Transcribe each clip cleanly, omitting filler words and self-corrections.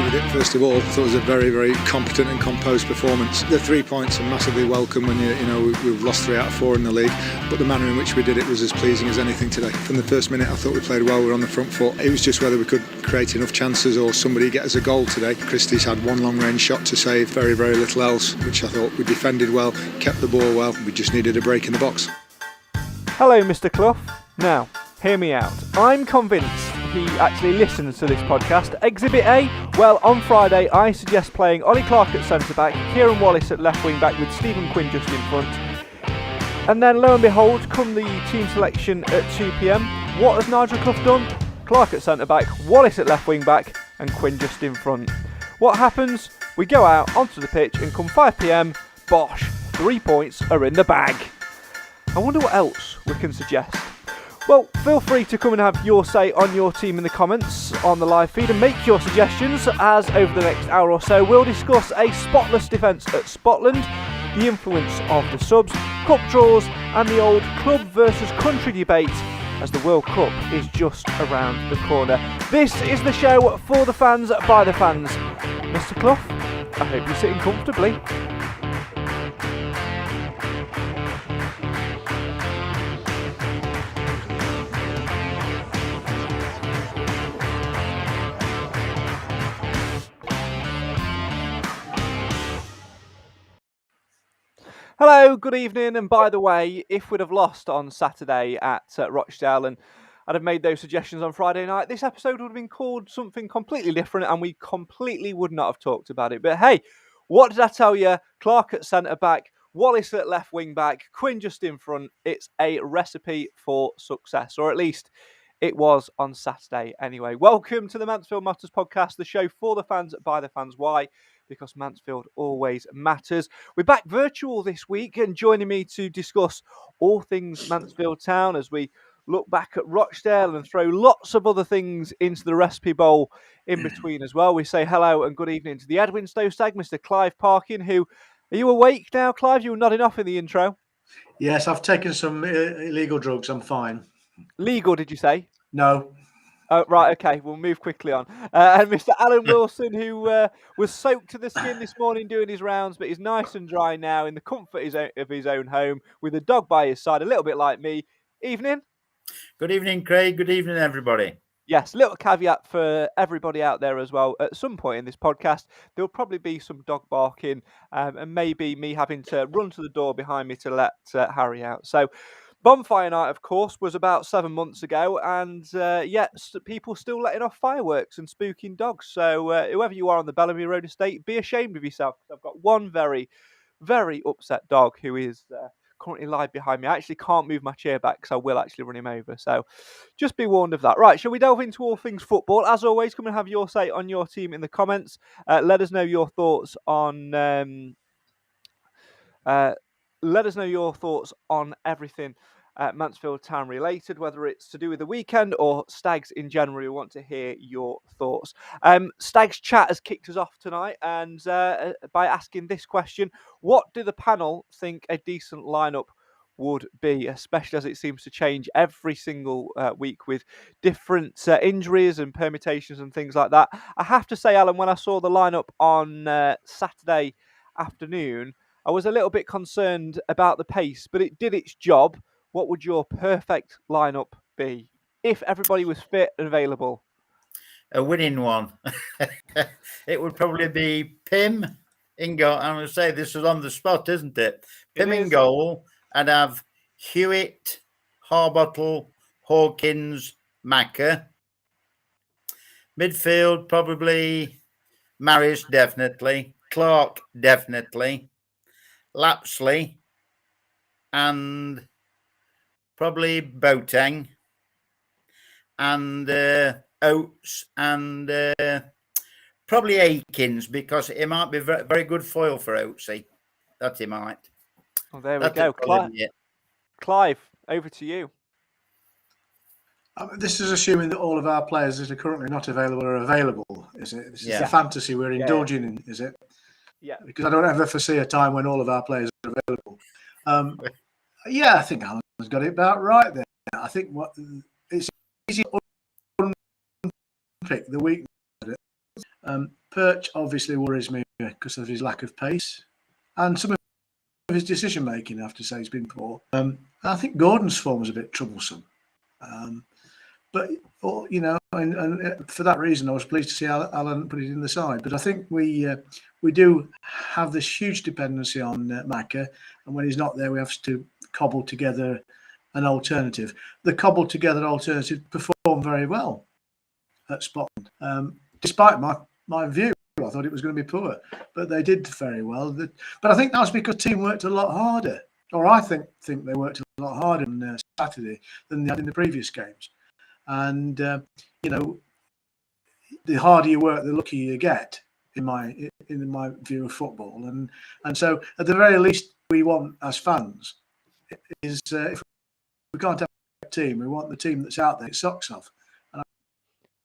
with it, first of all. I thought it was a very, very competent and composed performance. The 3 points are massively welcome when we've lost 3 out of 4 in the league, but the manner in which we did it was as pleasing as anything today. From the first minute I thought we played well, we were on the front foot. It was just whether we could create enough chances or somebody get us a goal today. Christie's had one long range shot to save, very, very little else, which I thought we defended well, kept the ball well. We just needed a break in the box. Hello Mr. Clough. Now, hear me out. I'm convinced he actually listens to this podcast. Exhibit A, well, on Friday I suggest playing Ollie Clark at centre-back, Kieran Wallace at left wing-back with Stephen Quinn just in front. And then, lo and behold, come the team selection at 2 p.m, what has Nigel Clough done? Clark at centre-back, Wallace at left wing-back and Quinn just in front. What happens? We go out onto the pitch and come 5 p.m, bosh, 3 points are in the bag. I wonder what else we can suggest. Well, feel free to come and have your say on your team in the comments on the live feed and make your suggestions, as over the next hour or so we'll discuss a spotless defence at Spotland, the influence of the subs, cup draws and the old club versus country debate as the World Cup is just around the corner. This is the show for the fans, by the fans. Mr. Clough, I hope you're sitting comfortably. Hello, good evening, and by the way, if we'd have lost on Saturday at Rochdale and I'd have made those suggestions on Friday night, this episode would have been called something completely different and we completely would not have talked about it. But hey, what did I tell you? Clark at centre-back, Wallace at left wing-back, Quinn just in front. It's a recipe for success, or at least it was on Saturday anyway. Welcome to the Mansfield Matters podcast, the show for the fans, by the fans. Why? Because Mansfield always matters. We're back virtual this week, and joining me to discuss all things Mansfield Town as we look back at Rochdale and throw lots of other things into the recipe bowl in between as well. We say hello and good evening to the Edwinstowe stag, Mr. Clive Parkin, who, are you awake now, Clive? You were nodding off in the intro. Yes, I've taken some illegal drugs. I'm fine. Legal, did you say? No. Oh, right, okay, we'll move quickly on. And Mr. Alan Wilson, who was soaked to the skin this morning doing his rounds, but he's nice and dry now in the comfort of his own home with a dog by his side, a little bit like me. Evening. Good evening, Craig. Good evening, everybody. Yes, little caveat for everybody out there as well. At some point in this podcast, there'll probably be some dog barking and maybe me having to run to the door behind me to let Harry out. So, Bonfire Night, of course, was about 7 months ago, and people still letting off fireworks and spooking dogs. So whoever you are on the Bellamy Road estate, be ashamed of yourself. I've got one very, very upset dog who is currently live behind me. I actually can't move my chair back because I will actually run him over. So just be warned of that. Right, shall we delve into all things football? As always, come and have your say on your team in the comments. Let us know your thoughts on... Let us know your thoughts on everything Mansfield Town related, whether it's to do with the weekend or Stags in general. We want to hear your thoughts. Stags Chat has kicked us off tonight, and by asking this question: what do the panel think a decent lineup would be, especially as it seems to change every single week with different injuries and permutations and things like that? I have to say, Alan, when I saw the lineup on Saturday afternoon, I was a little bit concerned about the pace, but it did its job. What would your perfect lineup be if everybody was fit and available? A winning one. It would probably be Pim in goal. I'm going to say this is on the spot, isn't it? Pim in goal. I'd have Hewitt, Harbottle, Hawkins, Macker. Midfield, probably Maris, definitely. Clark, definitely. Lapsley and probably Boateng and Oates and probably Akins, because he might be very, very good foil for Oatesy. That he might. Well, there we go. Clive, over to you. This is assuming that all of our players that are currently not available are avavel, is it? This is the fantasy we're indulging in, is it? Yeah. Because I don't ever foresee a time when all of our players are available. I think Alan's got it about right there. I think it's easy to pick the weakness. Perch obviously worries me because of his lack of pace and some of his decision making. I have to say he's been poor. I think Gordon's form was a bit troublesome. But and for that reason, I was pleased to see Alan put it in the side. But I think we do have this huge dependency on Macca, and when he's not there, we have to cobble together an alternative. The cobbled together alternative performed very well at Spotland, despite my view. I thought it was going to be poor, but they did very well. But I think that was because the team worked a lot harder, or I think they worked a lot harder on Saturday than they had in the previous games. And the harder you work, the luckier you get, in my view of football. And so, at the very least, we want as fans is if we can't have a team, we want the team that's out there socks off. And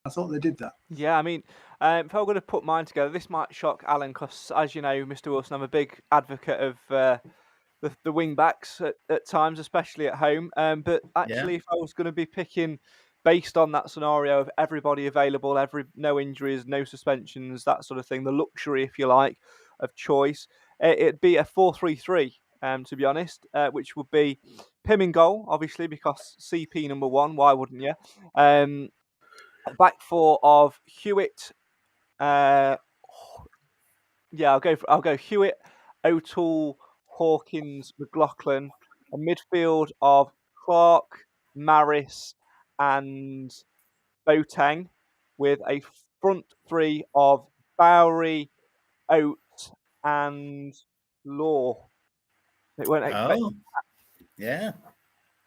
I thought they did that. Yeah, I mean, if I'm going to put mine together, this might shock Alan because, as you know, Mr. Wilson, I'm a big advocate of the wing backs at times, especially at home. But actually, if I was going to be picking based on that scenario of everybody available, no injuries, no suspensions, that sort of thing, the luxury, if you like, of choice, it'd be a 4-3-3, to be honest, which would be Pim in goal, obviously, because CP number one, why wouldn't you? Back four of Hewitt. I'll go Hewitt, O'Toole, Hawkins, McLaughlin. A midfield of Clark, Maris, and Boateng, with a front three of Bowery, Oates, and Law. It weren't expecting yeah. A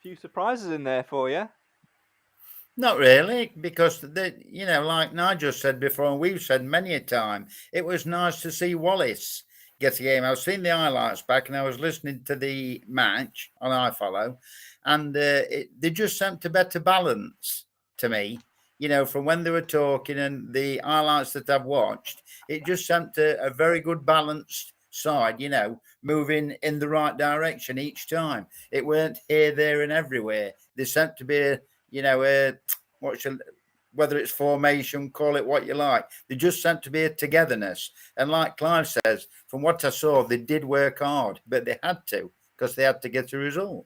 few surprises in there for you. Not really, because like Nigel said before, and we've said many a time, it was nice to see Wallace get a game. I was seeing the highlights back, and I was listening to the match on iFollow, and they just sent a better balance to me. From when they were talking and the highlights that I've watched, it just sent a very good balanced side. Moving in the right direction each time. It weren't here, there, and everywhere. They sent to be whether it's formation, call it what you like. They just sent to be a togetherness. And like Clive says, from what I saw, they did work hard, but they had to because they had to get a result.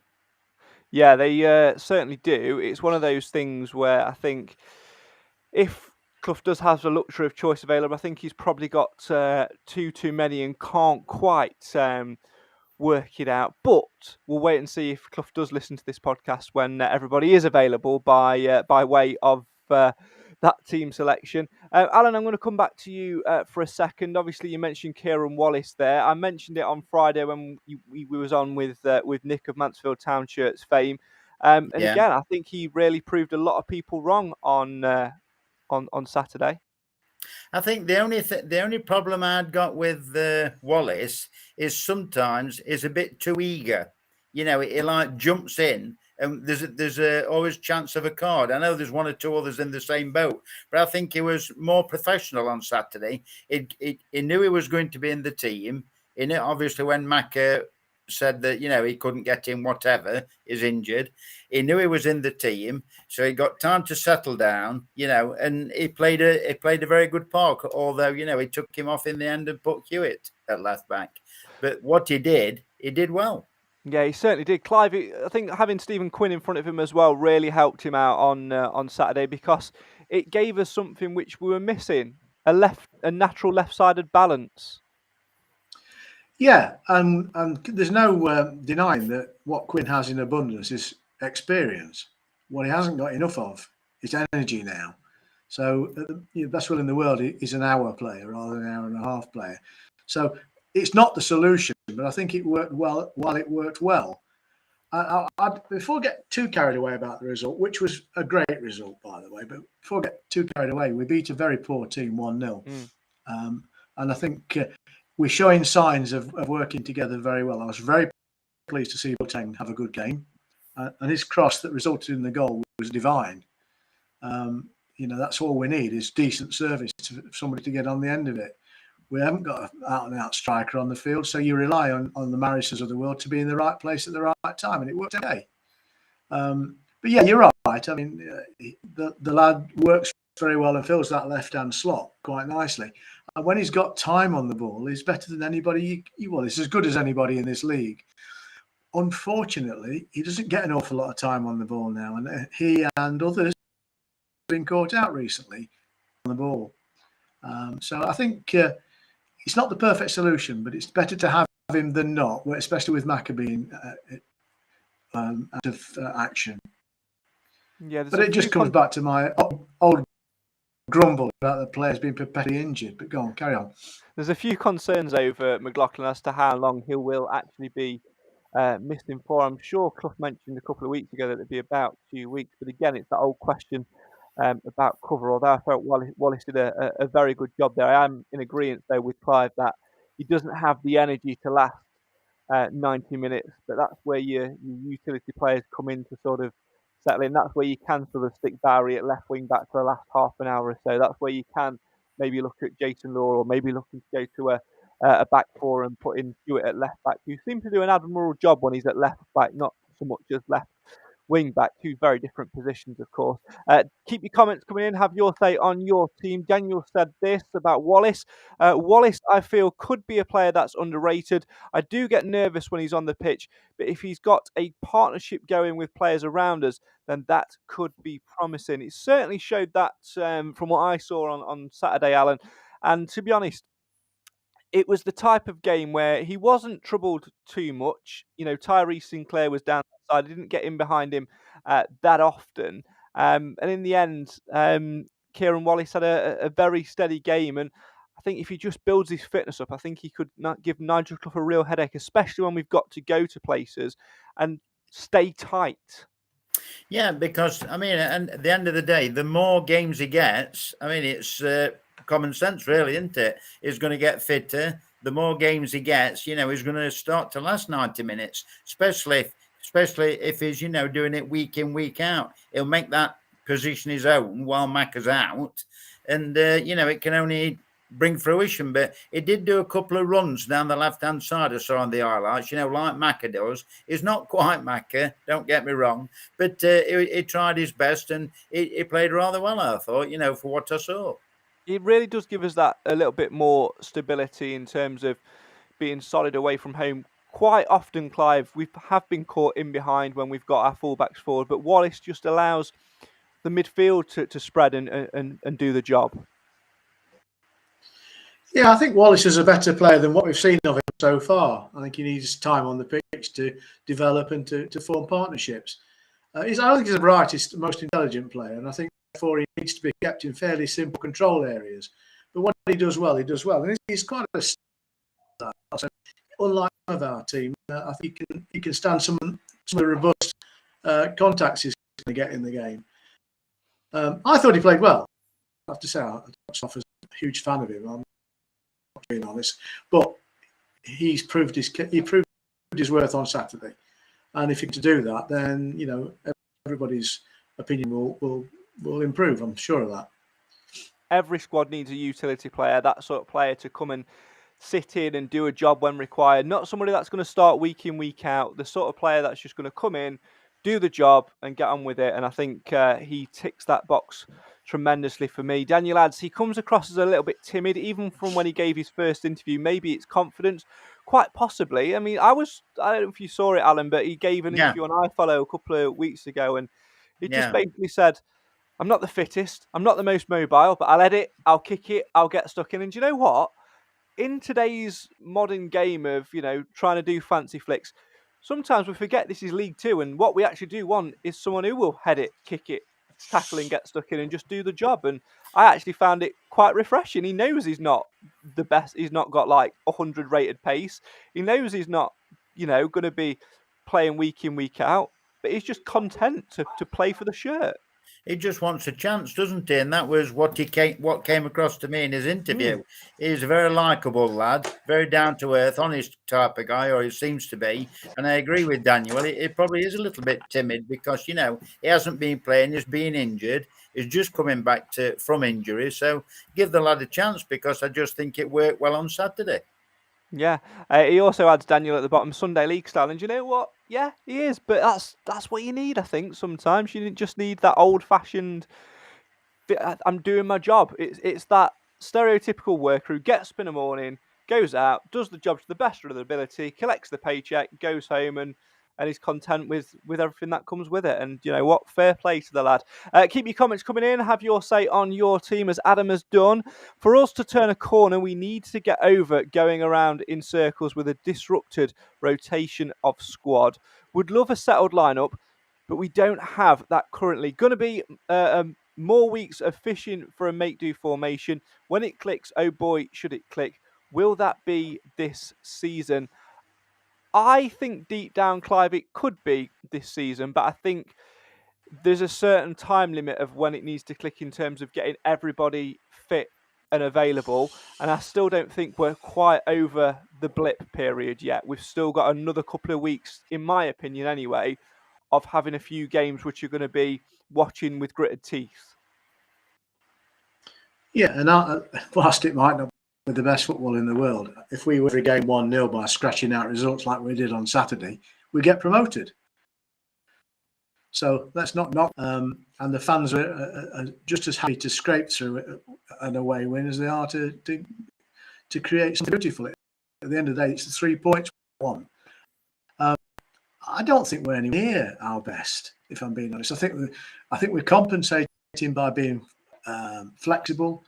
Yeah, they certainly do. It's one of those things where I think if Clough does have the luxury of choice available, I think he's probably got too many and can't quite work it out. But we'll wait and see if Clough does listen to this podcast when everybody is available by way of that team selection. Alan, I'm going to come back to you for a second. Obviously, you mentioned Kieran Wallace there. I mentioned it on Friday when we was on with Nick of Mansfield Town Shirts fame. Again, I think he really proved a lot of people wrong on Saturday. I think the only problem I'd got with Wallace is sometimes he's a bit too eager. He like jumps in, and there's always chance of a card. I know there's one or two others in the same boat, but I think he was more professional on Saturday. He knew he was going to be in the team. He knew, obviously, when Macca said that he couldn't get in, whatever, is injured. He knew he was in the team, so he got time to settle down. And he played a very good part. Although he took him off in the end and put Hewitt at left back. But what he did well. Yeah, he certainly did. Clive, I think having Stephen Quinn in front of him as well really helped him out on Saturday because it gave us something which we were missing: a natural left-sided balance. Yeah, and there's no denying that what Quinn has in abundance is experience. What he hasn't got enough of is energy now. So the best will in the world is an hour player rather than an hour and a half player. So it's not the solution, but I think it worked well while it worked well. Before I get too carried away about the result, which was a great result, by the way, but before I get too carried away, we beat a very poor team 1-0. And I think we're showing signs of working together very well. I was very pleased to see Boateng have a good game. And his cross that resulted in the goal was divine. That's all we need is decent service for somebody to get on the end of it. We haven't got an out-and-out striker on the field, so you rely on the Marises of the world to be in the right place at the right time, and it worked okay. But yeah, you're right. I mean, the lad works very well and fills that left-hand slot quite nicely. And when he's got time on the ball, he's better than anybody. Well, he's as good as anybody in this league. Unfortunately, he doesn't get an awful lot of time on the ball now, and he and others have been caught out recently on the ball. So I think it's not the perfect solution, but it's better to have him than not, especially with Maccabee out of action. Yeah, but it just comes back to my old grumble about the players being perpetually injured. But go on, carry on. There's a few concerns over McLaughlin as to how long he will actually be missing for. I'm sure Clough mentioned a couple of weeks ago that it'd be about 2 weeks, but again, it's that old question about cover. Although I felt Wallace did a very good job there. I am in agreement though with Clive that he doesn't have the energy to last 90 minutes, but that's where your utility players come in to sort of settle in. That's where you can sort of stick Barry at left wing back for the last half an hour or so. That's where you can maybe look at Jason Law, or maybe looking to go to a back four and put in Stewart at left back, who seems to do an admirable job when he's at left back, not so much as left wing back. Two very different positions, of course. Keep your comments coming in. Have your say on your team. Daniel said this about Wallace. Wallace, I feel, could be a player that's underrated. I do get nervous when he's on the pitch, but if he's got a partnership going with players around us, then that could be promising. It certainly showed that from what I saw on Saturday, Alan. And to be honest, it was the type of game where he wasn't troubled too much. You know, Tyree Sinclair was down that side. I didn't get in behind him that often. And in the end, Kieran Wallace had a very steady game. And I think if he just builds his fitness up, I think he could not give Nigel Clough a real headache, especially when we've got to go to places and stay tight. Yeah, because, I mean, and at the end of the day, the more games he gets, I mean, it's common sense, really, isn't it? He's going to get fitter. The more games he gets, you know, he's going to start to last 90 minutes, especially if he's, you know, doing it week in, week out. He'll make that position his own while Macca's out. And, you know, it can only bring fruition. But he did do a couple of runs down the left-hand side I saw on the highlights, you know, like Macca does. He's not quite Macca, don't get me wrong, but he tried his best, and he played rather well, I thought, you know, for what I saw. It really does give us that a little bit more stability in terms of being solid away from home. Quite often, Clive, we have been caught in behind when we've got our fullbacks forward, but Wallace just allows the midfield to spread and do the job. Yeah, I think Wallace is a better player than what we've seen of him so far. I think he needs time on the pitch to develop and to form partnerships. I don't think he's the brightest, most intelligent player, and I think therefore he needs to be kept in fairly simple control areas. But what he does well, he does well. And he's quite a star. So, unlike some of our team, I think he can stand some of the robust contacts he's going to get in the game. I thought he played well. I have to say, I'm not a huge fan of him. I'm not being honest, but he proved his worth on Saturday. And if he can do that, then you know everybody's opinion will improve. I'm sure of that. Every squad needs a utility player, that sort of player to come and sit in and do a job when required. Not somebody that's going to start week in, week out. The sort of player that's just going to come in, do the job and get on with it. And I think he ticks that box tremendously for me. Daniel adds, he comes across as a little bit timid, even from when he gave his first interview. Maybe it's confidence, quite possibly. I mean, I don't know if you saw it, Alan, but he gave an interview on iFollow a couple of weeks ago, and he just basically said, I'm not the fittest, I'm not the most mobile, but I'll edit, I'll kick it, I'll get stuck in. And do you know what? In today's modern game of, you know, trying to do fancy flicks, sometimes we forget this is League Two, and what we actually do want is someone who will head it, kick it, tackle and get stuck in and just do the job. And I actually found it quite refreshing. He knows he's not the best. He's not got like 100 rated pace. He knows he's not, you know, going to be playing week in, week out, but he's just content to play for the shirt. He just wants a chance, doesn't he? And that was what came across to me in his interview. He's a very likable lad, very down to earth, honest type of guy, or he seems to be. And I agree with Daniel. He probably is a little bit timid because, you know, he hasn't been playing. He's been injured. He's just coming back from injury. So give the lad a chance, because I just think it worked well on Saturday. Yeah, he also adds Daniel at the bottom, Sunday League style, and you know what? Yeah, he is, but that's what you need. I think sometimes you just need that old-fashioned. I'm doing my job. It's that stereotypical worker who gets up in the morning, goes out, does the job to the best of their ability, collects the paycheck, goes home, and is content with everything that comes with it. And you know what? Fair play to the lad. Keep your comments coming in. Have your say on your team as Adam has done. For us to turn a corner, we need to get over going around in circles with a disrupted rotation of squad. Would love a settled lineup, but we don't have that currently. Going to be more weeks of fishing for a make-do formation. When it clicks, oh boy, should it click. Will that be this season? I think deep down, Clive, it could be this season, but I think there's a certain time limit of when it needs to click in terms of getting everybody fit and available. And I still don't think we're quite over the blip period yet. We've still got another couple of weeks, in my opinion anyway, of having a few games which you're going to be watching with gritted teeth. Yeah, and whilst it might not be the best football in the world, if we were every game 1-0 by scratching out results like we did on Saturday, we get promoted. So let's not knock. And the fans are just as happy to scrape through an away win as they are to create something beautiful. At the end of the day, it's the 3 points won. I don't think we're anywhere near our best, if I'm being honest. I think we're compensating by being flexible,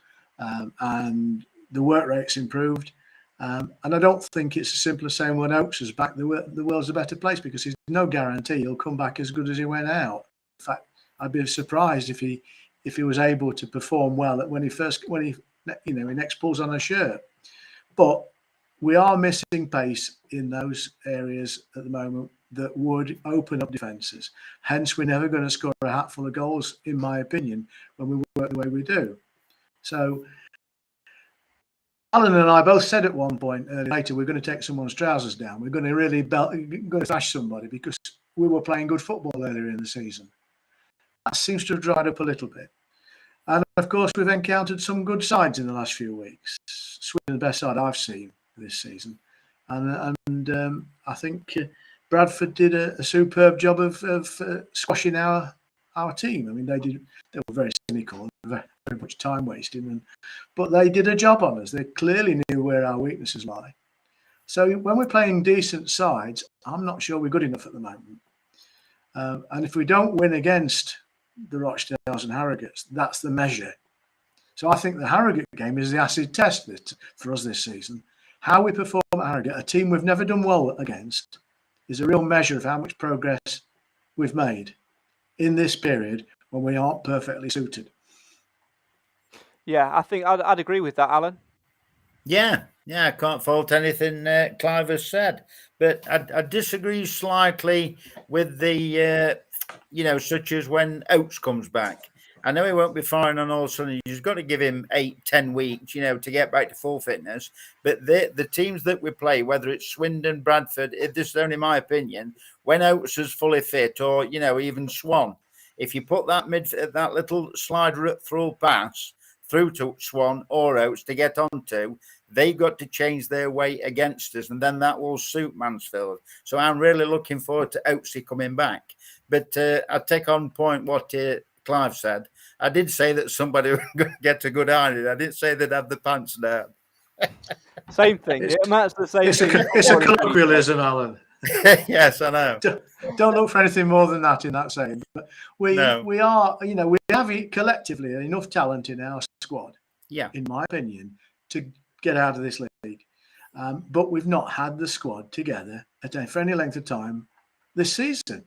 and the work rate's improved. And I don't think it's as simple as saying when Oakes is back, the world's a better place, because there's no guarantee he'll come back as good as he went out. In fact, I'd be surprised if he was able to perform well when he next pulls on a shirt. But we are missing pace in those areas at the moment that would open up defences. Hence, we're never going to score a hatful of goals, in my opinion, when we work the way we do. So Alan and I both said at one point later, we're going to take someone's trousers down. We're going to really going to thrash somebody, because we were playing good football earlier in the season. That seems to have dried up a little bit. And of course, we've encountered some good sides in the last few weeks. Sweden, the best side I've seen this season. And I think Bradford did a superb job of squashing our team. I mean, they were very cynical, very much time wasting, but they did a job on us. They clearly knew where our weaknesses lie. So when we're playing decent sides, I'm not sure we're good enough at the moment. And if we don't win against the Rochdales and Harrogates, that's the measure. So I think the Harrogate game is the acid test for us this season. How we perform at Harrogate, a team we've never done well against, is a real measure of how much progress we've made in this period when we aren't perfectly suited. Yeah, I think I'd agree with that, Alan. Yeah, I can't fault anything Clive has said, but I disagree slightly with the, such as when Oates comes back. I know he won't be firing on all cylinders. You've got to give him 8-10 weeks, to get back to full fitness. But the teams that we play, whether it's Swindon, Bradford, this is only my opinion, when Oates is fully fit, or, even Swan, if you put that little slide through pass through to Swan or Oates to get onto, they've got to change their way against us, and then that will suit Mansfield. So I'm really looking forward to Oatesy coming back. But I take on point what Clive said. I did say that somebody would get a good idea. I didn't say they'd have the pants down. Same thing. Matt's the same thing. It's a colloquialism, Alan. Yes, I know. Don't look for anything more than that in that saying. But we are, we have collectively enough talent in our squad, in my opinion, to get out of this league. But we've not had the squad together for any length of time this season.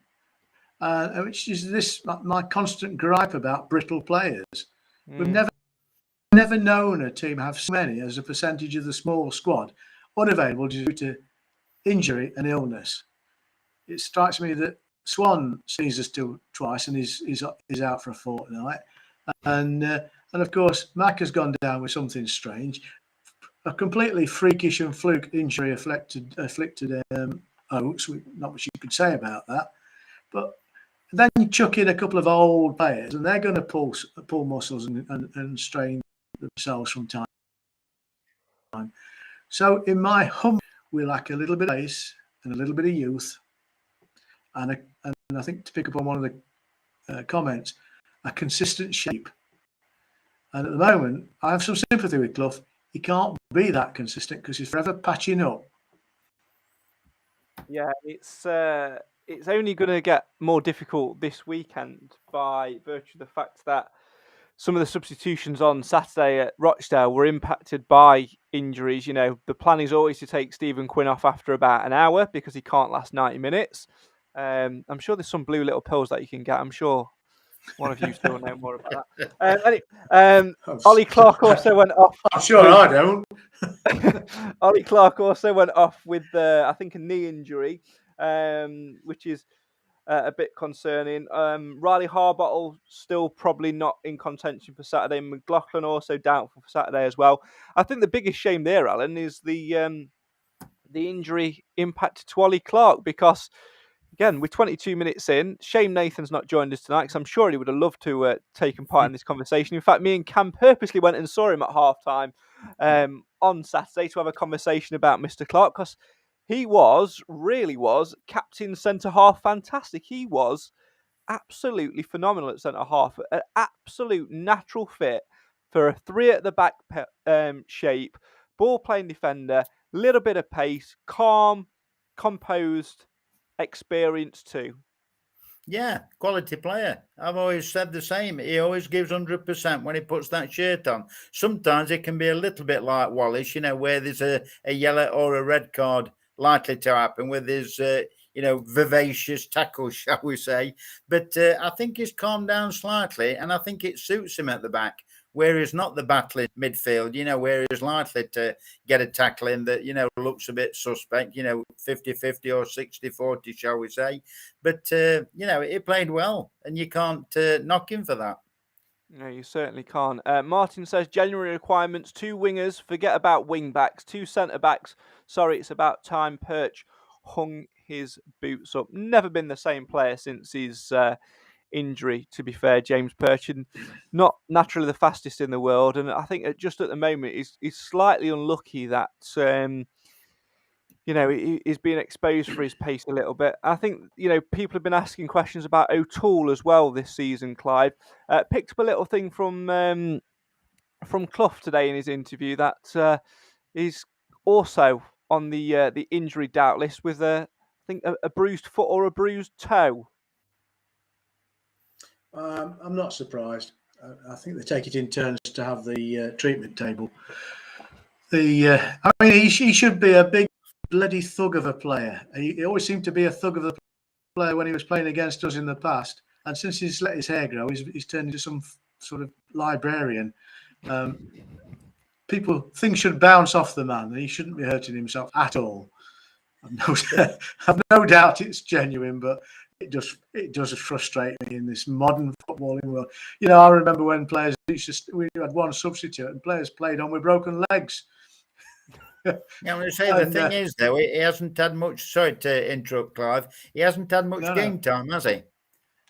Which is my constant gripe about brittle players. We've never known a team have so many as a percentage of the small squad unavailable due to injury and illness. It strikes me that Swan sees us twice and is out for a fortnight, and of course Mac has gone down with something strange, a completely freakish and fluke injury afflicted Oates. Not much you could say about that, but then you chuck in a couple of old players, and they're going to pull muscles and strain themselves from time to time. So, in my hum, we lack a little bit of pace and a little bit of youth, and I think, to pick up on one of the comments, a consistent shape. And at the moment, I have some sympathy with Clough. He can't be that consistent because he's forever patching up. Yeah, it's only going to get more difficult this weekend by virtue of the fact that some of the substitutions on Saturday at Rochdale were impacted by injuries. You know, the plan is always to take Stephen Quinn off after about an hour because he can't last 90 minutes. I'm sure there's some blue little pills that you can get. I'm sure one of you still know more about that. Ollie Clark also went off. I'm sure I don't. Ollie Clark also went off with, I think, a knee injury, which is a bit concerning. Riley Harbottle still probably not in contention for Saturday. McLaughlin also doubtful for Saturday as well. I think the biggest shame there, Alan, is the injury impact to Ollie Clark because, again, we're 22 minutes in. Shame Nathan's not joined us tonight because I'm sure he would have loved to taken part in this conversation. In fact, me and Cam purposely went and saw him at halftime on Saturday to have a conversation about Mr. Clark because he really was, captain centre-half fantastic. He was absolutely phenomenal at centre-half. An absolute natural fit for a three at the back shape, ball-playing defender, little bit of pace, calm, composed, experienced too. Yeah, quality player. I've always said the same. He always gives 100% when he puts that shirt on. Sometimes it can be a little bit like Wallace, where there's a yellow or a red card likely to happen with his, vivacious tackle, shall we say. But I think he's calmed down slightly, and I think it suits him at the back, where he's not the battling midfield, where he's likely to get a tackle in that, looks a bit suspect, 50-50 or 60-40, shall we say. But, he played well, and you can't knock him for that. No, you certainly can't. Martin says, January requirements, 2 wingers, forget about wing backs, 2 centre-backs. Sorry, it's about time Perch hung his boots up. Never been the same player since his injury, to be fair, James Perchin. Not naturally the fastest in the world, and I think just at the moment he's slightly unlucky that he's being exposed for his pace a little bit. I think people have been asking questions about O'Toole as well this season. Clive picked up a little thing from Clough today in his interview that he's also on the injury doubt list with I think a bruised foot or a bruised toe. I'm not surprised. I think they take it in turns to have the treatment table. He should be a big bloody thug of a player. He always seemed to be a thug of a player when he was playing against us in the past. And since he's let his hair grow, he's turned into some sort of librarian. Things should bounce off the man. He shouldn't be hurting himself at all. I've no doubt it's genuine, but it does frustrate me in this modern footballing world. I remember when players we had one substitute and players played on with broken legs. I'm going to say the thing is, though, he hasn't had much. Sorry to interrupt, Clive. He hasn't had much game time, has he?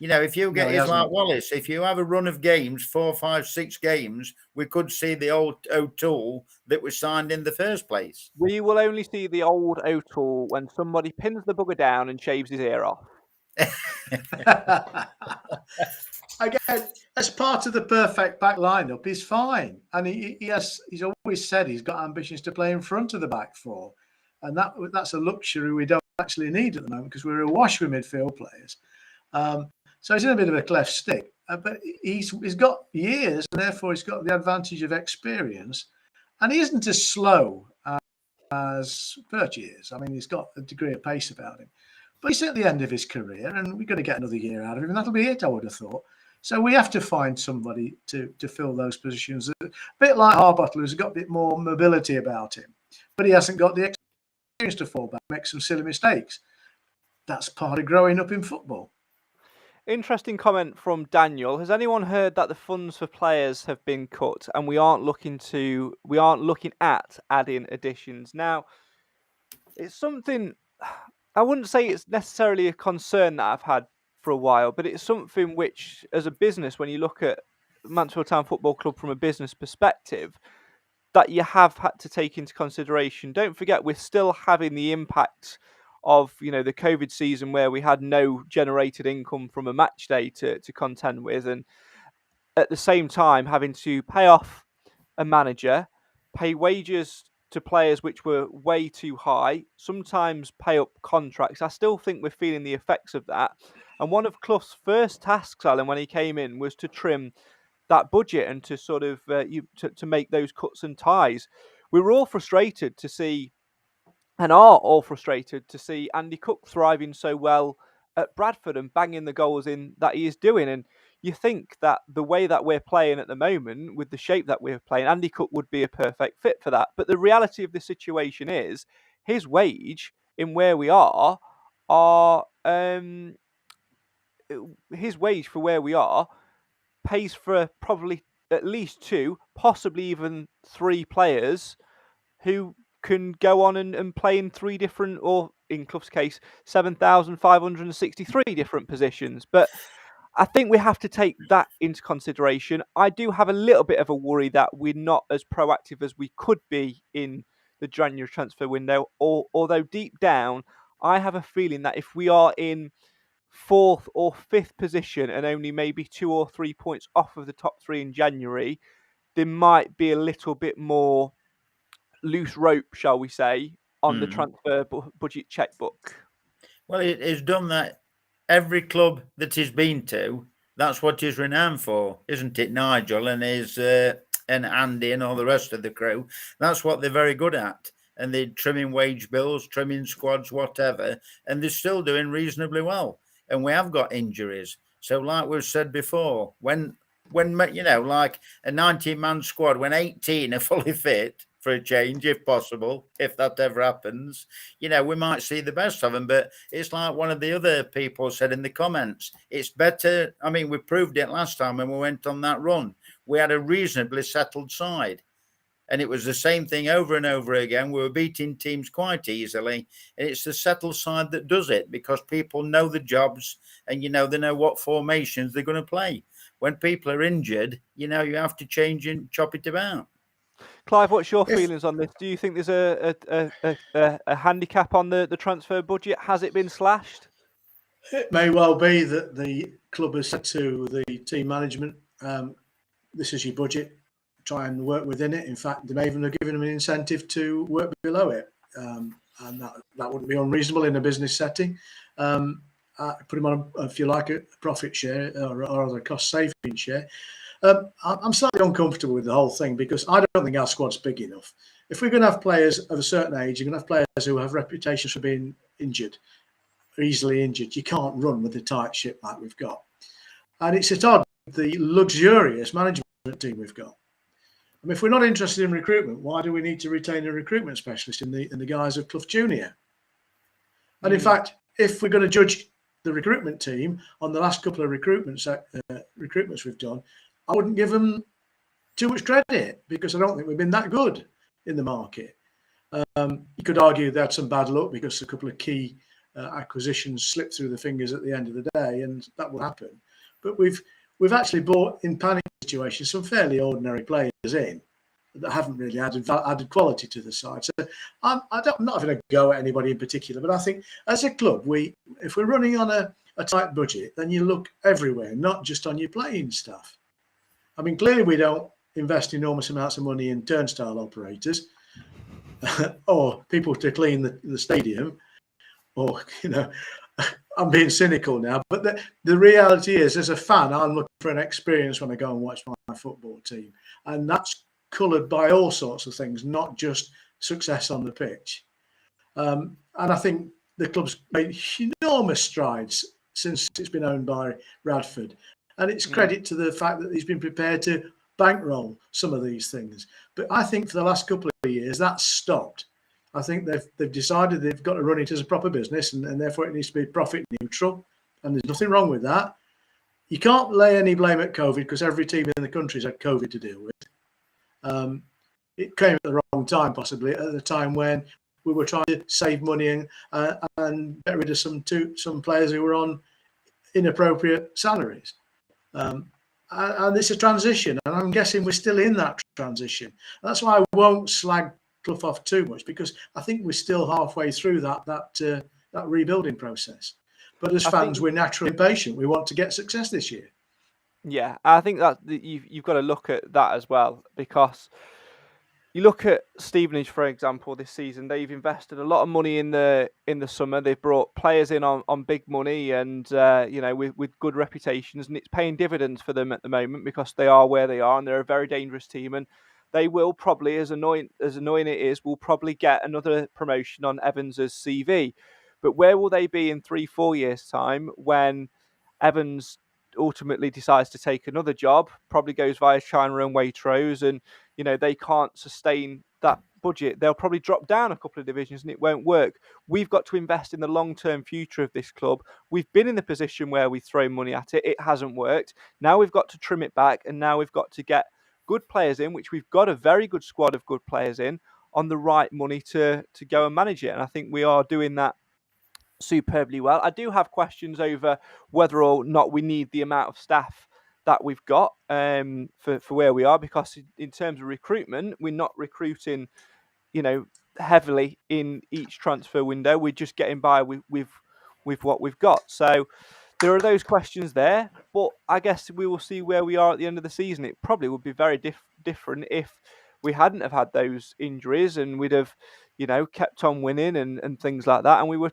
If you get his like Wallace, if you have a run of games, 4, 5, 6 games, we could see the old O'Toole that was signed in the first place. We will only see the old O'Toole when somebody pins the bugger down and shaves his ear off. Again, as part of the perfect back lineup, he's fine, and he's always said he's got ambitions to play in front of the back four, and that's a luxury we don't actually need at the moment because we're awash with midfield players. So he's in a bit of a cleft stick, but he's got years, and therefore he's got the advantage of experience, and he isn't as slow as Perch is. I mean, he's got a degree of pace about him. But he's at the end of his career, and we're going to get another year out of him, and that'll be it, I would have thought. So we have to find somebody to fill those positions. A bit like Harbottle, who's got a bit more mobility about him, but he hasn't got the experience to fall back, make some silly mistakes. That's part of growing up in football. Interesting comment from Daniel. Has anyone heard that the funds for players have been cut, and we aren't looking at adding additions? Now, it's something. I wouldn't say it's necessarily a concern that I've had for a while, but it's something which, as a business, when you look at Mansfield Town Football Club from a business perspective, that you have had to take into consideration. Don't forget, we're still having the impact of the COVID season where we had no generated income from a match day to contend with, and at the same time having to pay off a manager, pay wages to players which were way too high, sometimes pay up contracts. I still think we're feeling the effects of that. And one of Clough's first tasks, Alan, when he came in, was to trim that budget and to sort of to make those cuts and ties. We were all frustrated to see, and are all frustrated to see, Andy Cook thriving so well at Bradford and banging the goals in that he is doing. And you think that the way that we're playing at the moment, with the shape that we're playing, Andy Cook would be a perfect fit for that. But the reality of the situation is his wage in where we are his wage for where we are pays for probably at least 2, possibly even 3 players who can go on and play in 3 different, or in Clough's case, 7,563 different positions. But I think we have to take that into consideration. I do have a little bit of a worry that we're not as proactive as we could be in the January transfer window, although deep down, I have a feeling that if we are in 4th or 5th position and only maybe 2 or 3 points off of the top 3 in January, there might be a little bit more loose rope, shall we say, on the transfer budget checkbook. Well, it has done that. Every club that he's been to, that's what he's renowned for, isn't it, Nigel and his and Andy and all the rest of the crew? That's what they're very good at. And they're trimming wage bills, trimming squads, whatever, and they're still doing reasonably well. And we have got injuries. So like we've said before, when like a 19-man squad, when 18 are fully fit for a change, if possible, if that ever happens, we might see the best of them. But it's like one of the other people said in the comments, it's better. I mean, we proved it last time when we went on that run. We had a reasonably settled side. And it was the same thing over and over again. We were beating teams quite easily. And it's the settled side that does it, because people know the jobs and, they know what formations they're going to play. When people are injured, you have to change and chop it about. Clive, what's your feelings on this? Do you think there's a handicap on the transfer budget? Has it been slashed? It may well be that the club has said to the team management, this is your budget, try and work within it. In fact, they may even have given them an incentive to work below it. And that wouldn't be unreasonable in a business setting. Put them on, if you like, a profit share or a cost saving share. I'm slightly uncomfortable with the whole thing, because I don't think our squad's big enough. If we're going to have players of a certain age, you're going to have players who have reputations for being injured, easily injured. You can't run with a tight ship like we've got. And it's at odds with the luxurious management team we've got. I mean, if we're not interested in recruitment, why do we need to retain a recruitment specialist in the guise of Clough Junior? And in fact, if we're going to judge the recruitment team on the last couple of recruitments we've done, I wouldn't give them too much credit, because I don't think we've been that good in the market. You could argue they had some bad luck because a couple of key acquisitions slipped through the fingers at the end of the day, and that will happen. But we've actually bought, in panic situations, some fairly ordinary players in that haven't really added quality to the side. So I'm not having a go at anybody in particular, but I think as a club, if we're running on a tight budget, then you look everywhere, not just on your playing staff. I mean, clearly we don't invest enormous amounts of money in turnstile operators or people to clean the stadium, or, I'm being cynical now, but the reality is, as a fan, I'm looking for an experience when I go and watch my football team. And that's coloured by all sorts of things, not just success on the pitch. And I think the club's made enormous strides since it's been owned by Radford. And it's credit to the fact that he's been prepared to bankroll some of these things. But I think for the last couple of years, that's stopped. I think they've decided they've got to run it as a proper business, and therefore it needs to be profit neutral. And there's nothing wrong with that. You can't lay any blame at COVID, because every team in the country's had COVID to deal with. It came at the wrong time, possibly at the time when we were trying to save money and get rid of some players who were on inappropriate salaries. And it's a transition, and I'm guessing we're still in that transition. That's why I won't slag Clough off too much, because I think we're still halfway through that rebuilding process. But as fans, we're naturally impatient. We want to get success this year. Yeah, I think that you've got to look at that as well, because you look at Stevenage, for example, this season. They've invested a lot of money in the summer. They've brought players in on big money and with good reputations, and it's paying dividends for them at the moment because they are where they are and they're a very dangerous team. And they will probably, as annoying it is, will probably get another promotion on Evans's CV. But where will they be in 3-4 years' time when Evans ultimately decides to take another job, probably goes via China and Waitrose, and they can't sustain that budget? They'll probably drop down a couple of divisions and it won't work. We've got to invest in the long-term future of this club. We've been in the position where we throw money at it. It hasn't worked. Now we've got to trim it back, and now we've got to get good players in, which we've got a very good squad of good players in, on the right money to go and manage it. And I think we are doing that superbly well. I do have questions over whether or not we need the amount of staff that we've got for where we are, because in terms of recruitment, we're not recruiting, heavily in each transfer window. We're just getting by with what we've got. So there are those questions there, but I guess we will see where we are at the end of the season. It probably would be very different if we hadn't have had those injuries and we'd have, kept on winning and things like that, and we were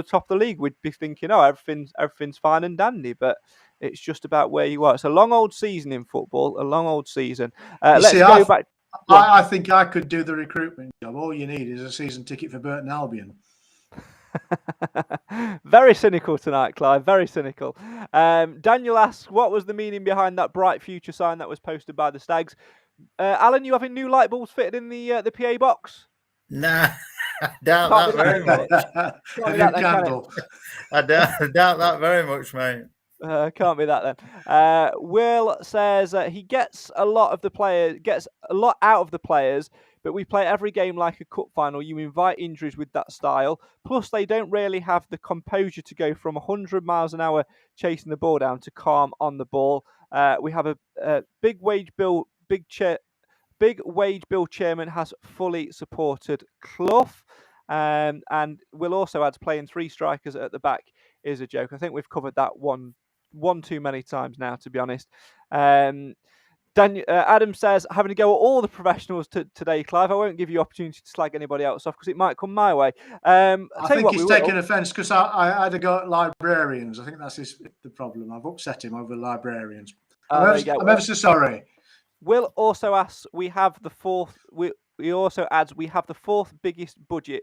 top of the league. We'd be thinking, oh, everything's fine and dandy, but it's just about where you are. It's a long old season in football, a long old season. Let's go back. I think I could do the recruitment job. All you need is a season ticket for Burton Albion. Very cynical tonight, Clive. Very cynical. Daniel asks, what was the meaning behind that bright future sign that was posted by the Stags? Alan, you having new light bulbs fitted in the PA box? Nah, I doubt that very much. A new candle. I doubt that very much, mate. Can't be that then. Will says he gets a lot out of the players, but we play every game like a cup final. You invite injuries with that style. Plus, they don't really have the composure to go from 100 miles an hour chasing the ball down to calm on the ball. We have a big wage bill chairman has fully supported Clough. And Will also adds playing 3 strikers at the back is a joke. I think we've covered that one too many times now, to be honest. Adam says, having to go at all the professionals today, Clive. I won't give you opportunity to slag anybody else off because it might come my way. I think he's taking offence because I had to go at librarians. I think that's the problem. I've upset him over librarians. I'm ever so sorry. Will also asks, we have the fourth. He also adds, we have the 4th biggest budget.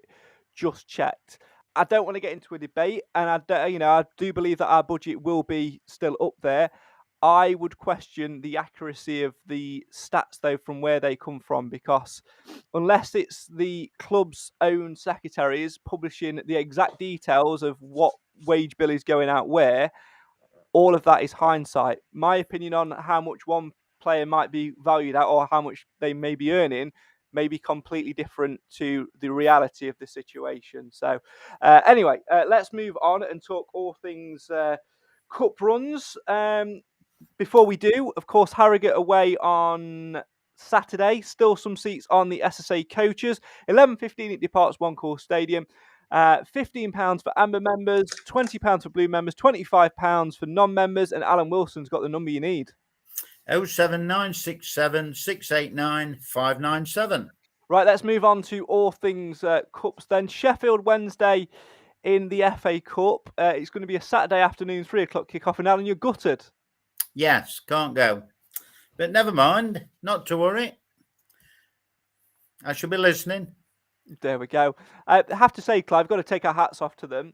Just checked. I don't want to get into a debate, and I do believe that our budget will be still up there. I would question the accuracy of the stats, though, from where they come from, because unless it's the club's own secretaries publishing the exact details of what wage bill is going out where, all of that is hindsight. My opinion on how much one player might be valued at or how much they may be earning may be completely different to the reality of the situation. So anyway, let's move on and talk all things cup runs. Before we do, of course, Harrogate away on Saturday. Still some seats on the SSA coaches. 11:15 it departs One Call Stadium. £15 for Amber members, £20 for Blue members, £25 for non-members, and Alan Wilson's got the number you need. 07967 689 597. Right, let's move on to all things cups then. Sheffield Wednesday in the FA Cup. It's going to be a Saturday afternoon, 3 o'clock kickoff, and Alan, you're gutted. Yes, can't go. But never mind, not to worry. I shall be listening. There we go. I have to say, Clive, got to take our hats off to them.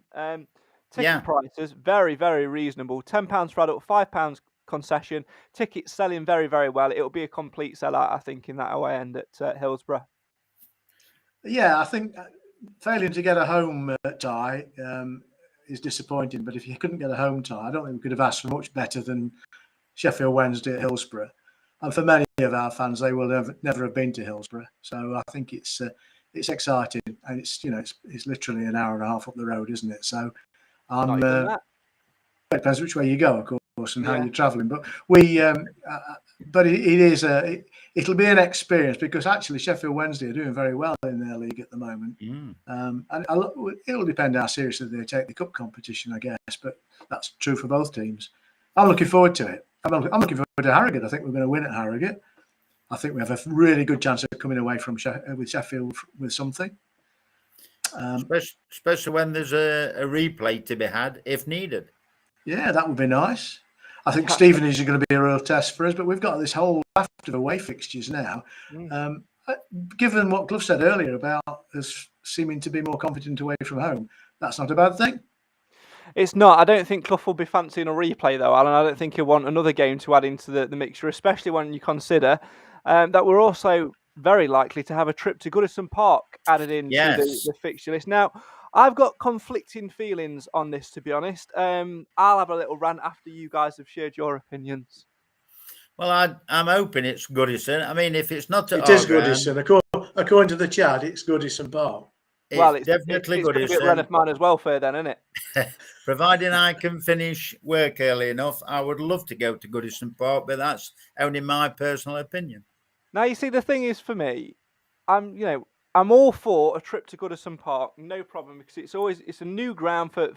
Ticket prices, very, very reasonable. £10 for adult, £5 concession. Tickets selling very, very well. It'll be a complete sellout, I think, in that away end at Hillsborough. Yeah, I think failing to get a home tie is disappointing. But if you couldn't get a home tie, I don't think we could have asked for much better than Sheffield Wednesday at Hillsborough. And for many of our fans, they will never have been to Hillsborough. So I think it's exciting, and it's literally an hour and a half up the road, isn't it? So it depends which way you go, of course, and how you're travelling. But it'll be an experience, because actually Sheffield Wednesday are doing very well in their league at the moment. And it'll depend how seriously they take the cup competition, I guess. But that's true for both teams. I'm looking forward to it. I'm looking forward to Harrogate. I think we're going to win at Harrogate. I think we have a really good chance of coming away from with Sheffield with something. Especially when there's a replay to be had if needed. Yeah, that would be nice. I think Stevenage is going to be a real test for us, but we've got this whole raft of away fixtures now. Given what Clough said earlier about us seeming to be more confident away from home, that's not a bad thing. It's not. I don't think Clough will be fancying a replay, though, Alan. I don't think he'll want another game to add into the mixture, especially when you consider that we're also very likely to have a trip to Goodison Park added into the fixture list. Now, I've got conflicting feelings on this, to be honest. I'll have a little rant after you guys have shared your opinions. Well, I'm hoping it's Goodison. I mean, if it's not at it is Goodison. According to the chat, it's Goodison Park. It's definitely Goodison. It's going to be at Reneth Welfare then, isn't it? Providing I can finish work early enough, I would love to go to Goodison Park, but that's only my personal opinion. Now, you see, the thing is, for me, I'm all for a trip to Goodison Park, no problem, because it's a new ground for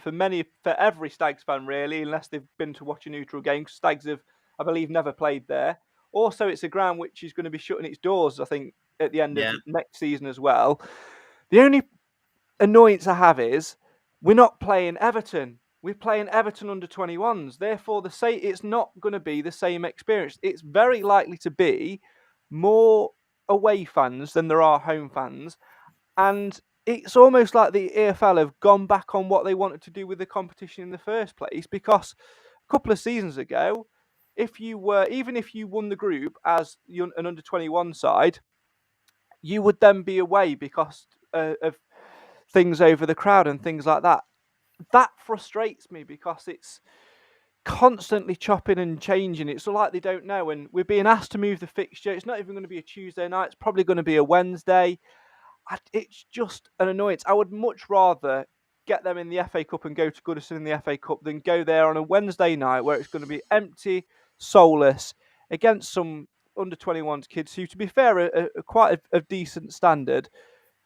every Stags fan, really, unless they've been to watch a neutral game. Stags have, I believe, never played there. Also, it's a ground which is going to be shutting its doors, I think, at the end of next season as well. The only annoyance I have is we're not playing Everton. We're playing Everton under 21s. Therefore, it's not going to be the same experience. It's very likely to be more away fans than there are home fans. And it's almost like the EFL have gone back on what they wanted to do with the competition in the first place, because a couple of seasons ago, even if you won the group as an under 21 side, you would then be away because of things over the crowd and things like that. That frustrates me because it's constantly chopping and changing. It's like they don't know, and we're being asked to move the fixture. It's not even going to be a Tuesday night. It's probably going to be a Wednesday. It's just an annoyance. I would much rather get them in the FA Cup and go to Goodison in the FA Cup than go there on a Wednesday night where it's going to be empty, soulless, against some under 21s kids who, to be fair, are quite a decent standard,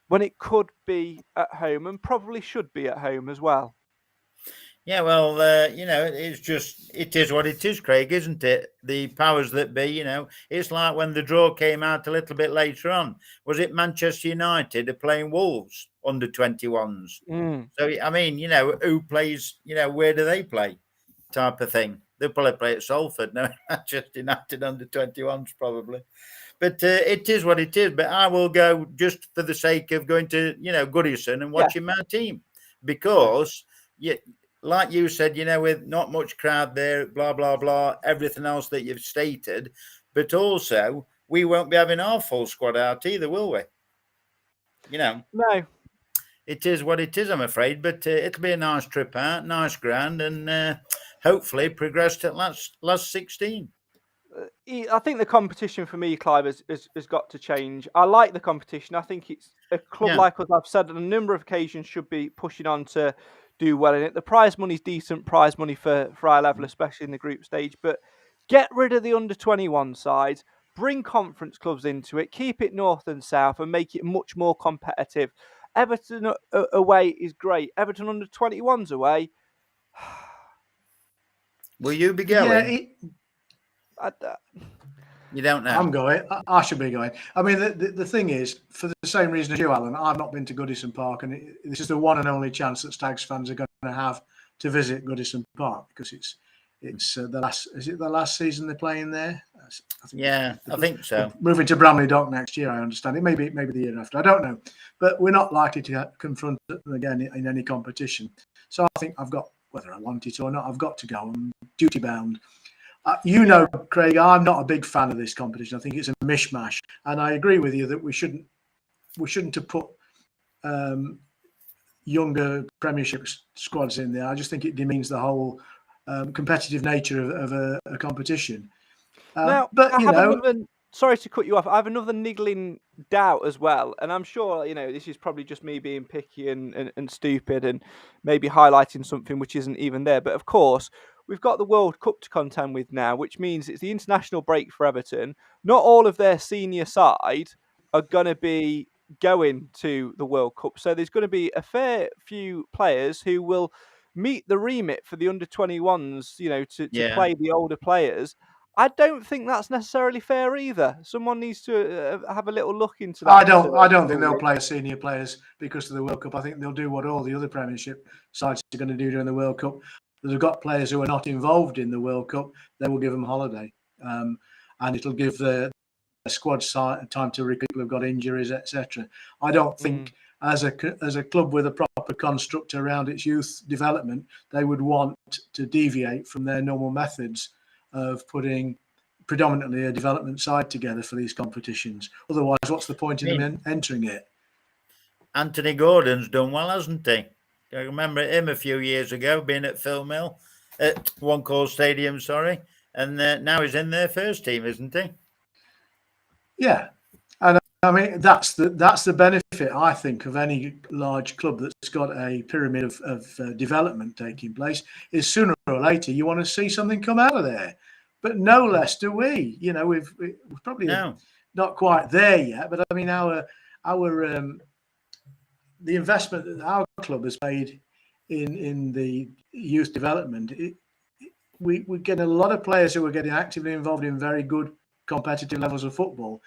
when it could be at home and probably should be at home as well. Yeah, well, it is what it is, Craig, isn't it? The powers that be, it's like when the draw came out a little bit later on. Was it Manchester United are playing Wolves under 21s? So, I mean, who plays, where do they play type of thing? They'll probably play at Salford, no, Manchester United under 21s probably. But it is what it is. But I will go just for the sake of going to, Goodison and watching my team. Because, like you said, with not much crowd there, blah, blah, blah, everything else that you've stated. But also, we won't be having our full squad out either, will we? No. It is what it is, I'm afraid. But it'll be a nice trip out, nice ground, and hopefully progress to last 16. I think the competition for me, Clive, has got to change. I like the competition. I think it's a club like us, I've said on a number of occasions, should be pushing on to do well in it. The prize money's decent prize money for our level, especially in the group stage. But get rid of the under 21 sides, bring conference clubs into it, keep it north and south, and make it much more competitive. Everton away is great. Everton under 21s away. Will you be going? You don't know. I'm going. I should be going. I mean, the thing is, for the same reason as you, Alan, I've not been to Goodison Park, and this is the one and only chance that Stags fans are going to have to visit Goodison Park, because it's the last. Is it the last season they're playing there? I think so. Moving to Bramley Dock next year, I understand. It maybe the year after. I don't know, but we're not likely to confront them again in any competition. So I think I've got, whether I want it or not, I've got to go. I'm duty bound. Craig, I'm not a big fan of this competition. I think it's a mishmash, and I agree with you that we shouldn't have put younger Premiership squads in there. I just think it demeans the whole competitive nature of a competition. Sorry to cut you off. I have another niggling doubt as well, and I'm sure this is probably just me being picky and stupid, and maybe highlighting something which isn't even there. But of course, we've got the World Cup to contend with now, which means it's the international break for Everton. Not all of their senior side are going to be going to the World Cup. So there's going to be a fair few players who will meet the remit for the under-21s, to Yeah. play the older players. I don't think that's necessarily fair either. Someone needs to have a little look into that. I don't think they'll play senior players because of the World Cup. I think they'll do what all the other Premiership sides are going to do during the World Cup. They've got players who are not involved in the World Cup. They will give them holiday, and it'll give the squad time to recruit people who've got injuries, etc. I don't think as a club with a proper construct around its youth development, they would want to deviate from their normal methods of putting predominantly a development side together for these competitions. Otherwise, what's the point in them entering it? Anthony Gordon's done well, hasn't he? I remember him a few years ago being at Phil Mill, at One Call Stadium, sorry. And now he's in their first team, isn't he? Yeah. And I mean, that's the benefit, I think, of any large club that's got a pyramid of development taking place, is sooner or later you want to see something come out of there. But no less do we. We've probably not quite there yet, but I mean, the investment that our club has made in the youth development, we're getting a lot of players who are getting actively involved in very good competitive levels of football.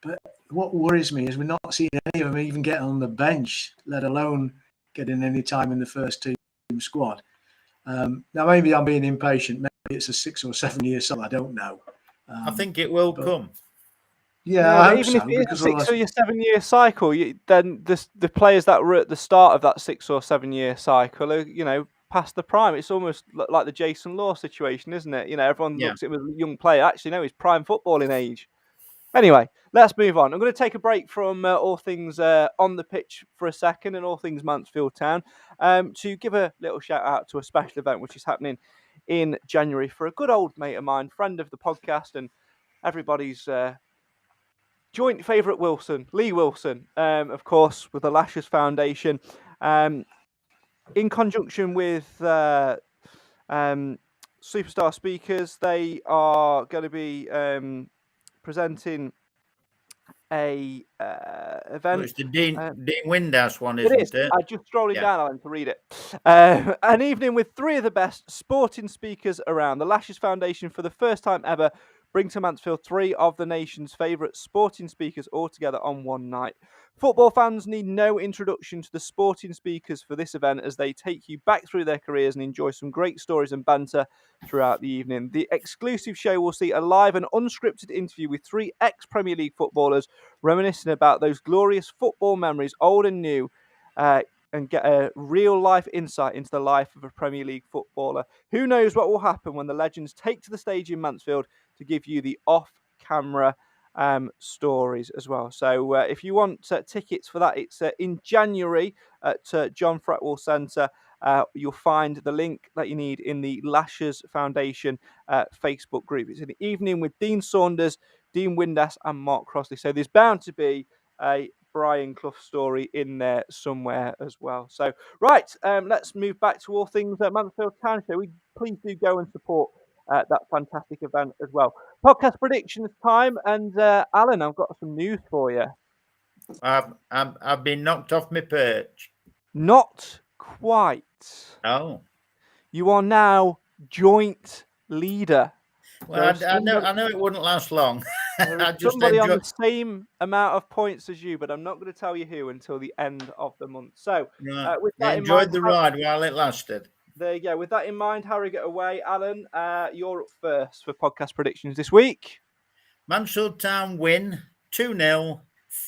But what worries me is we're not seeing any of them even get on the bench, let alone getting any time in the first team squad. Now, maybe I'm being impatient. Maybe it's a 6 or 7 year cycle. I don't know. I think it will come. Yeah, I hope even so, if it's a 6 otherwise... or 7 year cycle, then the players that were at the start of that 6 or 7 year cycle are, past the prime. It's almost like the Jason Law situation, isn't it? Everyone looks at him as a young player. Actually, no, he's prime footballing age. Anyway, let's move on. I'm going to take a break from all things on the pitch for a second and all things Mansfield Town to give a little shout out to a special event which is happening in January for a good old mate of mine, friend of the podcast and everybody's joint favourite Wilson, Lee Wilson, of course, with the Lashes Foundation, in conjunction with Superstar Speakers. They are going to be presenting a event. Well, it's the Dean Windass one, isn't it? I just scrolling down, Alan, to read it. An evening with 3 of the best sporting speakers around. The Lashes Foundation, for the first time ever, bring to Mansfield 3 of the nation's favourite sporting speakers all together on one night. Football fans need no introduction to the sporting speakers for this event, as they take you back through their careers and enjoy some great stories and banter throughout the evening. The exclusive show will see a live and unscripted interview with 3 ex-Premier League footballers reminiscing about those glorious football memories, old and new, and get a real-life insight into the life of a Premier League footballer. Who knows what will happen when the legends take to the stage in Mansfield to give you the off-camera stories as well. So if you want tickets for that, it's in January at John Fretwell Centre. You'll find the link that you need in the Lashes Foundation Facebook group. It's in the evening with Dean Saunders, Dean Windass and Mark Crossley. So there's bound to be a Brian Clough story in there somewhere as well. So, right, let's move back to all things Mansfield Town Show. Please do go and support that fantastic event as well. Podcast predictions time, and Alan, I've got some news for you. I've been knocked off my perch. Not quite. Oh, you are now joint leader. Well, I know it wouldn't last long. Somebody on the same amount of points as you, but I'm not going to tell you who until the end of the month. So, with that enjoyed the ride while it lasted. There you go. With that in mind, Harrogate away. Alan, you're up first for podcast predictions this week. Mansfield Town win 2-0,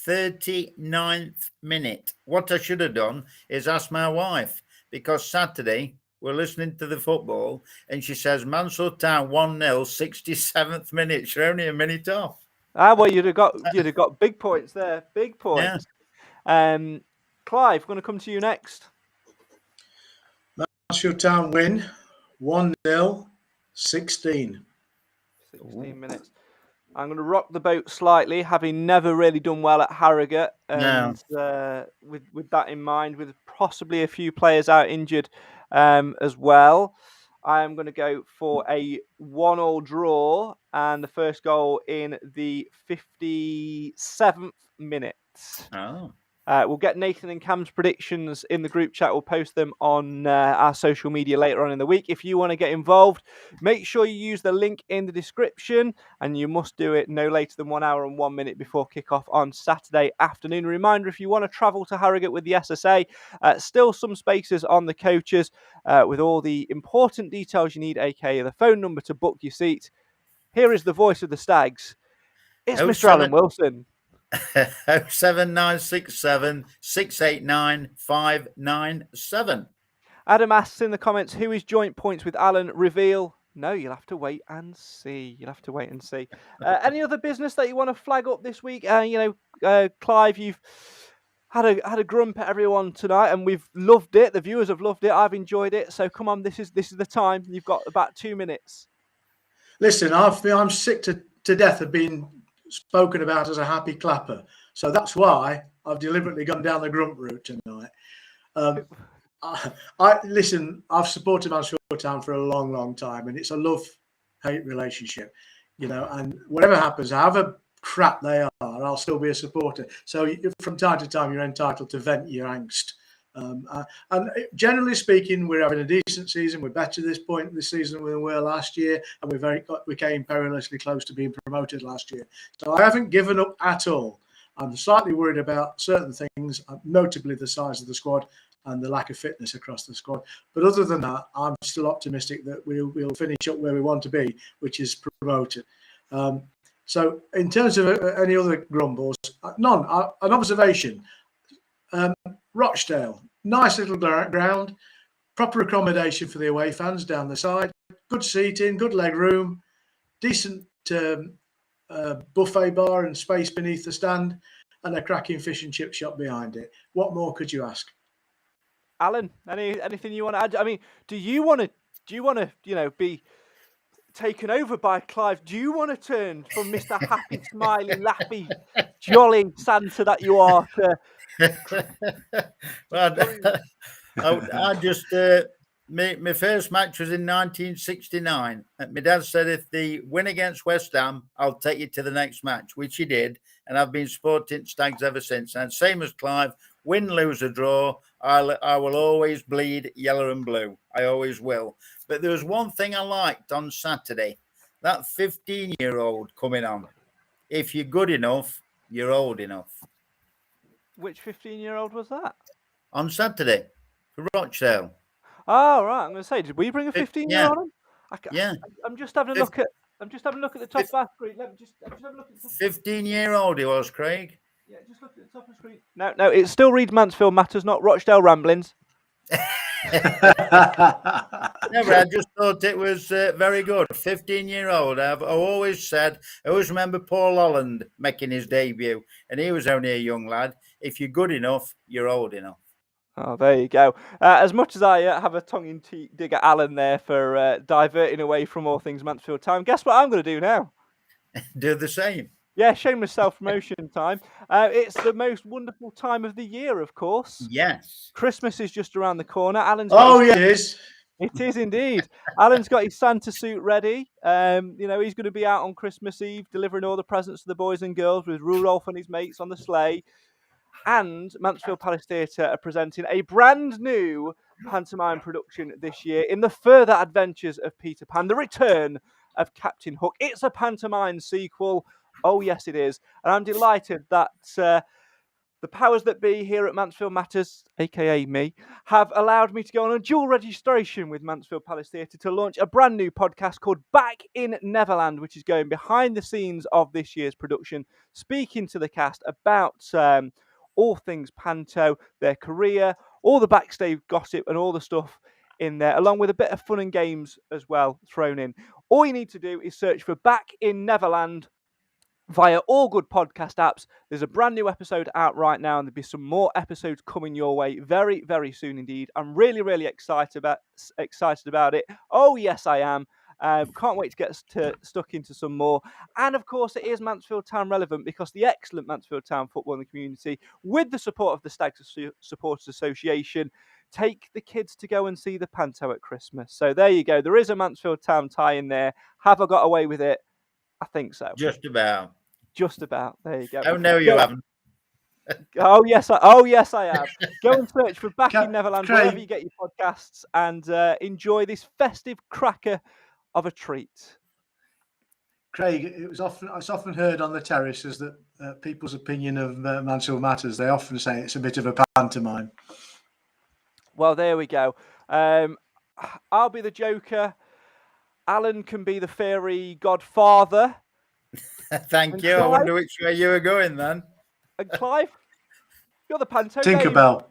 39th minute. What I should have done is ask my wife, because Saturday we're listening to the football and she says Mansfield Town 1-0, 67th minute. You're only a minute off. Well, you'd have got big points there. Big points. Yeah. Clive, I'm going to come to you next. Mansfield Town win 1-0, 16 minutes. I'm going to rock the boat slightly, having never really done well at Harrogate. And with that in mind, with possibly a few players out injured as well, I am going to go for a 1-1 draw and the first goal in the 57th minute. Oh. We'll get Nathan and Cam's predictions in the group chat. We'll post them on our social media later on in the week. If you want to get involved, make sure you use the link in the description, and you must do it no later than 1 hour and 1 minute before kickoff on Saturday afternoon. Reminder, if you want to travel to Harrogate with the SSA, still some spaces on the coaches with all the important details you need, aka the phone number to book your seat. Here is the voice of the Stags. It's Mr. Alan Wilson. 07967 689 597. Adam asks in the comments, who is joint points with Alan? Reveal. No, you'll have to wait and see. Any other business that you want to flag up this week? Clive, you've had a grump at everyone tonight, and we've loved it. The viewers have loved it. I've enjoyed it. So come on, this is the time. You've got about 2 minutes. Listen, I'm sick to death of being spoken about as a happy clapper, so that's why I've deliberately gone down the grump route tonight. I've supported Mansfield Town for a long time, and it's a love-hate relationship, and whatever happens, however crap they are, I'll still be a supporter. So from time to time, you're entitled to vent your angst. And generally speaking, we're having a decent season. We're better this point this season than we were last year, and we came perilously close to being promoted last year. So I haven't given up at all. I'm slightly worried about certain things, notably the size of the squad and the lack of fitness across the squad. But other than that, I'm still optimistic that we'll finish up where we want to be, which is promoted. So in terms of any other grumbles, none. An observation. Rochdale, nice little ground, proper accommodation for the away fans down the side, good seating, good leg room, decent buffet bar and space beneath the stand, and a cracking fish and chip shop behind it. What more could you ask? Alan, anything you want to add? I mean, do you want to be taken over by Clive? Do you want to turn from Mr. Happy, Smiley, Lappy, Jolly Santa that you are to... Well, I just my first match was in 1969. My dad said, if they win against West Ham, I'll take you to the next match, which he did, and I've been supporting Stags ever since. And same as Clive, win, lose, or draw, I will always bleed yellow and blue. I always will. But there was one thing I liked on Saturday, that 15-year-old coming on. If you're good enough, you're old enough. Which 15-year-old was that? On Saturday for Rochdale. Oh, right. I'm going to say, did we bring a 15-year-old on? Yeah. I'm just having a look at. I'm just having a look at the top of our screen. Let me just have a look at the top. 15-year-old he was, Craig. Yeah, just look at the top of the screen. No, it still reads Mansfield Matters, not Rochdale Ramblings. No, but I just thought it was very good. 15-year-old. I always remember Paul Holland making his debut, and he was only a young lad. If you're good enough, you're old enough. Oh, there you go. As much as I have a tongue-in-cheek dig at Alan there for diverting away from all things Mansfield Town, guess what I'm going to do now? Do the same. Yeah, shameless self-promotion time. It's the most wonderful time of the year, of course. Yes. Christmas is just around the corner. It is. It is indeed. Alan's got his Santa suit ready. He's going to be out on Christmas Eve delivering all the presents to the boys and girls with Rudolph and his mates on the sleigh. And Mansfield Palace Theatre are presenting a brand new pantomime production this year in the further adventures of Peter Pan, the return of Captain Hook. It's a pantomime sequel. Oh, yes, it is. And I'm delighted that the powers that be here at Mansfield Matters, aka me, have allowed me to go on a dual registration with Mansfield Palace Theatre to launch a brand new podcast called Back in Neverland, which is going behind the scenes of this year's production, speaking to the cast about all things panto, their career, all the backstage gossip and all the stuff in there, along with a bit of fun and games as well thrown in. All you need to do is search for Back in Neverland via all good podcast apps. There's a brand new episode out right now, and there'll be some more episodes coming your way very, very soon indeed. I'm really, really excited about it. Oh, yes, I am. Can't wait to get stuck into some more. And of course, it is Mansfield Town relevant because the excellent Mansfield Town football in the community, with the support of the Stags Supporters Association, take the kids to go and see the panto at Christmas. So there you go. There is a Mansfield Town tie in there. Have I got away with it? I think so. Just about. Just about. There you go. Oh, no, you haven't. Oh yes, I have. Go and search for Back in Neverland Craig. wherever you get your podcasts, and enjoy this festive cracker of a treat. Craig, it's often heard on the terraces that people's opinion of Mansfield Matters, they often say it's a bit of a pantomime. Well, there we go. I'll be the Joker. Alan can be the fairy godfather. Thank you. I wonder which way you were going then. And Clive, you're the Panto. Tinkerbell.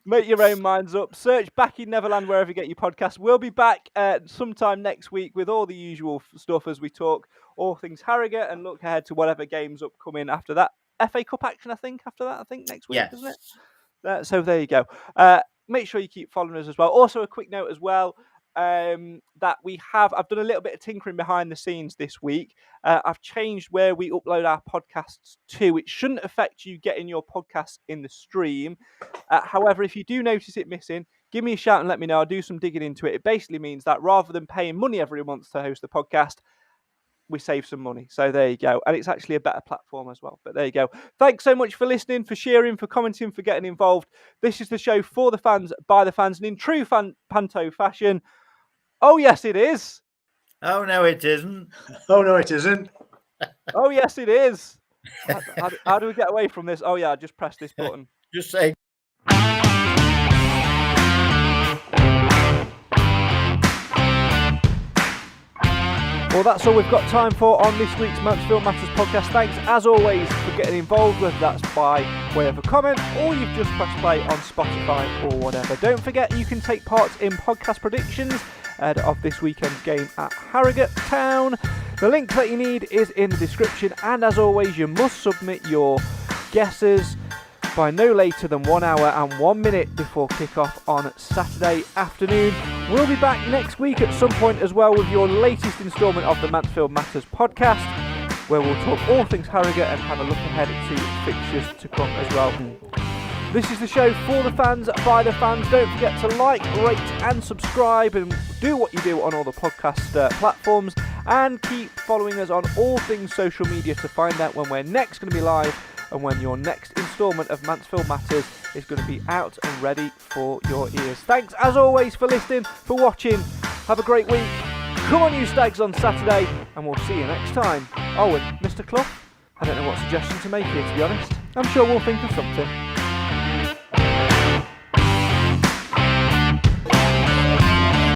Make your own minds up. Search Back in Neverland wherever you get your podcast. We'll be back sometime next week with all the usual stuff as we talk all things Harrogate and look ahead to whatever games upcoming after that. FA Cup action, I think, next week, isn't it? So there you go. Make sure you keep following us as well. Also, a quick note as well. That I've done a little bit of tinkering behind the scenes this week. I've changed where we upload our podcasts to. It shouldn't affect you getting your podcasts in the stream. However, if you do notice it missing, give me a shout and let me know. I'll do some digging into it. It basically means that rather than paying money every month to host the podcast, we save some money. So there you go. And it's actually a better platform as well. But there you go. Thanks so much for listening, for sharing, for commenting, for getting involved. This is the show for the fans, by the fans, and in true Panto fashion. Oh, yes, it is. Oh, no, it isn't. Oh, no, it isn't. Oh, yes, it is. How do we get away from this? Oh, yeah, just press this button. Just say. Well, that's all we've got time for on this week's Mansfield Matters podcast. Thanks, as always, for getting involved, whether that's by way of a comment or you've just pressed play on Spotify or whatever. Don't forget you can take part in podcast predictions ahead of this weekend's game at Harrogate Town. The link that you need is in the description, and as always, you must submit your guesses by no later than 1 hour and 1 minute before kick-off on Saturday afternoon. We'll be back next week at some point as well with your latest instalment of the Mansfield Matters podcast, where we'll talk all things Harrogate and have a look ahead to fixtures to come as well. This is the show for the fans, by the fans. Don't forget to like, rate and subscribe and do what you do on all the podcast platforms, and keep following us on all things social media to find out when we're next going to be live and when your next instalment of Mansfield Matters is going to be out and ready for your ears. Thanks as always for listening, for watching. Have a great week. Come on you Stags on Saturday, and we'll see you next time. Oh, and Mr. Clough, I don't know what suggestion to make here, to be honest. I'm sure we'll think of something.